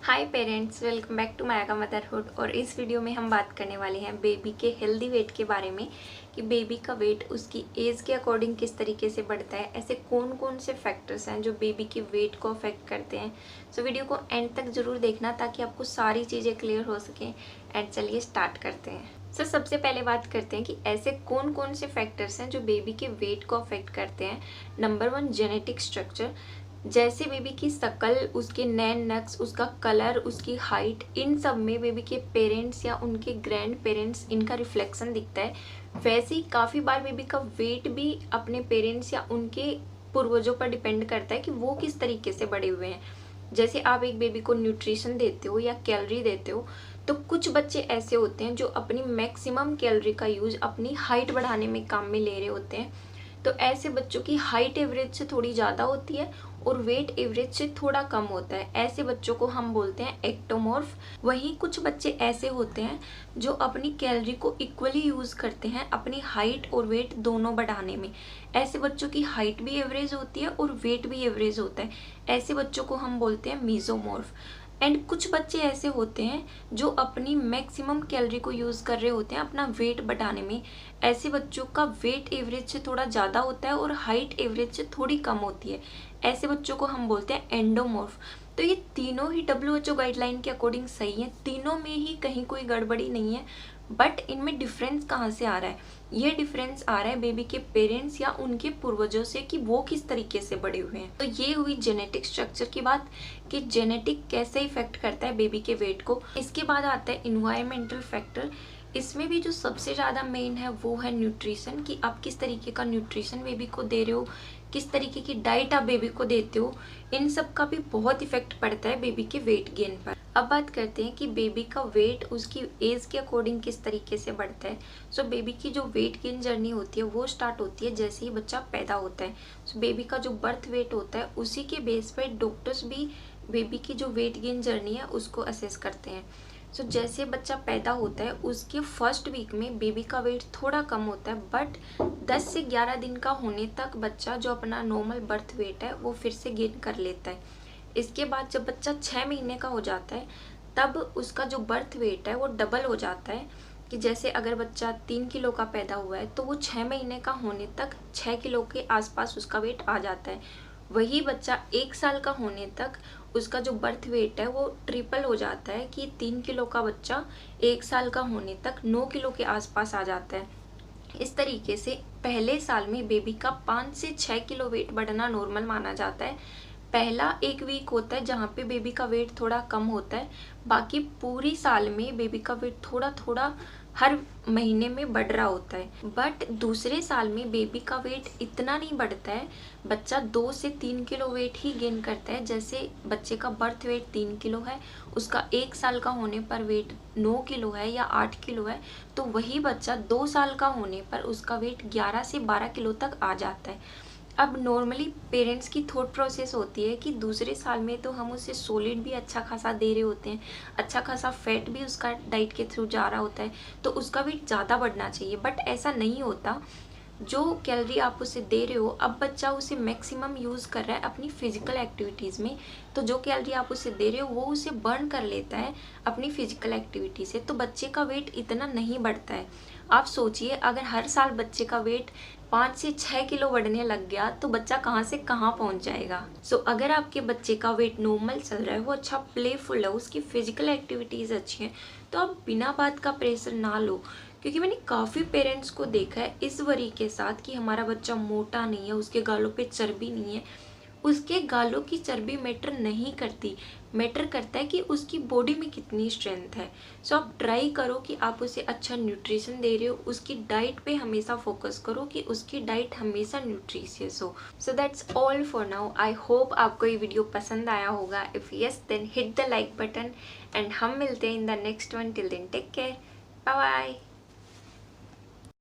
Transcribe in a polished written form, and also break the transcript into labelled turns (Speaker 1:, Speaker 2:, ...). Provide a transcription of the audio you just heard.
Speaker 1: Hi parents, welcome back to Maya का motherhood. और इस वीडियो में हम बात करने वाले हैं बेबी के हेल्दी वेट के बारे में कि बेबी का वेट उसकी एज के अकॉर्डिंग किस तरीके से बढ़ता है। ऐसे कौन कौन से फैक्टर्स हैं जो बेबी के वेट को अफेक्ट करते हैं। सो वीडियो को एंड तक ज़रूर देखना ताकि आपको सारी चीज़ें क्लियर हो सकें। एंड चलिए स्टार्ट करते हैं। सबसे पहले बात करते हैं कि ऐसे कौन कौन से फैक्टर्स हैं जो बेबी के वेट को अफेक्ट करते हैं। Number 1, genetic structure. जैसे बेबी की शक्ल, उसके नैन नक्स, उसका कलर, उसकी हाइट, इन सब में बेबी के पेरेंट्स या उनके ग्रैंड पेरेंट्स इनका रिफ्लेक्शन दिखता है। वैसे ही काफ़ी बार बेबी का वेट भी अपने पेरेंट्स या उनके पूर्वजों पर डिपेंड करता है कि वो किस तरीके से बड़े हुए हैं। जैसे आप एक बेबी को न्यूट्रिशन देते हो या कैलोरी देते हो, तो कुछ बच्चे ऐसे होते हैं जो अपनी मैक्सिमम कैलोरी का यूज अपनी हाइट बढ़ाने में काम में ले रहे होते हैं। तो ऐसे बच्चों की हाइट एवरेज से थोड़ी ज़्यादा होती है और वेट एवरेज से थोड़ा कम होता है। ऐसे बच्चों को हम बोलते हैं एक्टोमॉर्फ। वहीं कुछ बच्चे ऐसे होते हैं जो अपनी कैलोरी को इक्वली यूज़ करते हैं अपनी हाइट और वेट दोनों बढ़ाने में। ऐसे बच्चों की हाइट भी एवरेज होती है और वेट भी एवरेज होता है। ऐसे बच्चों को हम बोलते हैं मीजोमॉर्फ। एंड कुछ बच्चे ऐसे होते हैं जो अपनी मैक्सिमम कैलोरी को यूज़ कर रहे होते हैं अपना वेट बढ़ाने में। ऐसे बच्चों का वेट एवरेज से थोड़ा ज़्यादा होता है और हाइट एवरेज से थोड़ी कम होती है। ऐसे बच्चों को हम बोलते हैं एंडोमॉर्फ। तो ये तीनों ही WHO गाइडलाइन के अकॉर्डिंग सही है, तीनों में ही कहीं कोई गड़बड़ी नहीं है। बट इनमें डिफरेंस कहाँ से आ रहा है? ये डिफरेंस आ रहा है बेबी के पेरेंट्स या उनके पूर्वजों से कि वो किस तरीके से बड़े हुए हैं। तो ये हुई जेनेटिक स्ट्रक्चर की बात कि जेनेटिक कैसे इफेक्ट करता है बेबी के वेट को। इसके बाद आता है इन्वायरमेंटल फैक्टर। इसमें भी जो सबसे ज़्यादा मेन है वो है न्यूट्रिशन, कि आप किस तरीके का न्यूट्रिशन बेबी को दे रहे हो, किस तरीके की डाइट आप बेबी को देते हो। इन सब का भी बहुत इफेक्ट पड़ता है बेबी के वेट गेन पर। अब बात करते हैं कि बेबी का वेट उसकी एज के अकॉर्डिंग किस तरीके से बढ़ता है। बेबी की जो वेट गेन जर्नी होती है वो स्टार्ट होती है जैसे ही बच्चा पैदा होता है। बेबी का जो बर्थ वेट होता है उसी के बेस पर डॉक्टर्स भी बेबी की जो वेट गेन जर्नी है उसको असेस करते हैं। जैसे बच्चा पैदा होता है उसके फर्स्ट वीक में बेबी का वेट थोड़ा कम होता है, बट 10 से 11 दिन का होने तक बच्चा जो अपना नॉर्मल बर्थ वेट है वो फिर से गेन कर लेता है। इसके बाद जब बच्चा 6 महीने का हो जाता है तब उसका जो बर्थ वेट है वो डबल हो जाता है, कि जैसे अगर बच्चा 3 किलो का पैदा हुआ है तो वो 6 महीने का होने तक 6 किलो के आसपास उसका वेट आ जाता है। वही बच्चा 1 साल का होने तक उसका जो बर्थ वेट है वो ट्रिपल हो जाता है, कि 3 किलो का बच्चा 1 साल का होने तक 9 किलो के आसपास आ जाता है। इस तरीके से पहले साल में बेबी का 5 से 6 किलो वेट बढ़ना नॉर्मल माना जाता है। पहला 1 वीक होता है जहाँ पे बेबी का वेट थोड़ा कम होता है, बाकी पूरी साल में बेबी का वेट थोड़ा थोड़ा हर महीने में बढ़ रहा होता है। बट दूसरे साल में बेबी का वेट इतना नहीं बढ़ता है, बच्चा 2 से 3 किलो वेट ही गेन करता है। जैसे बच्चे का बर्थ वेट 3 किलो है, उसका 1 साल का होने पर वेट 9 किलो है या 8 किलो है, तो वही बच्चा 2 साल का होने पर उसका वेट 11 से 12 किलो तक आ जाता है। अब नॉर्मली पेरेंट्स की थॉट प्रोसेस होती है कि दूसरे साल में तो हम उसे सॉलिड भी अच्छा खासा दे रहे होते हैं, अच्छा खासा फैट भी उसका डाइट के थ्रू जा रहा होता है, तो उसका वेट ज़्यादा बढ़ना चाहिए। बट ऐसा नहीं होता। जो कैलोरी आप उसे दे रहे हो, अब बच्चा उसे मैक्सिमम यूज़ कर रहा है अपनी फिजिकल एक्टिविटीज़ में, तो जो कैलोरी आप उसे दे रहे हो वो उसे बर्न कर लेता है अपनी फिजिकल एक्टिविटी से, तो बच्चे का वेट इतना नहीं बढ़ता है। आप सोचिए, अगर हर साल बच्चे का वेट 5 से 6 किलो बढ़ने लग गया तो बच्चा कहाँ से कहाँ पहुँच जाएगा। अगर आपके बच्चे का वेट नॉर्मल चल रहा है, वो अच्छा प्लेफुल है, उसकी फिजिकल एक्टिविटीज़ अच्छी हैं, तो आप बिना बात का प्रेशर ना लो। क्योंकि मैंने काफ़ी पेरेंट्स को देखा है इस वरी के साथ कि हमारा बच्चा मोटा नहीं है, उसके गालों पे चर्बी नहीं है। उसके गालों की चर्बी मैटर नहीं करती, मैटर करता है कि उसकी बॉडी में कितनी स्ट्रेंथ है। आप ट्राई करो कि आप उसे अच्छा न्यूट्रिशन दे रहे हो, उसकी डाइट पे हमेशा फोकस करो कि उसकी डाइट हमेशा न्यूट्रिशियस हो। That's all for now. I hope आपको ये वीडियो पसंद आया होगा। If yes then hit the like button and हम मिलते हैं in the next one. Till then take care, bye bye.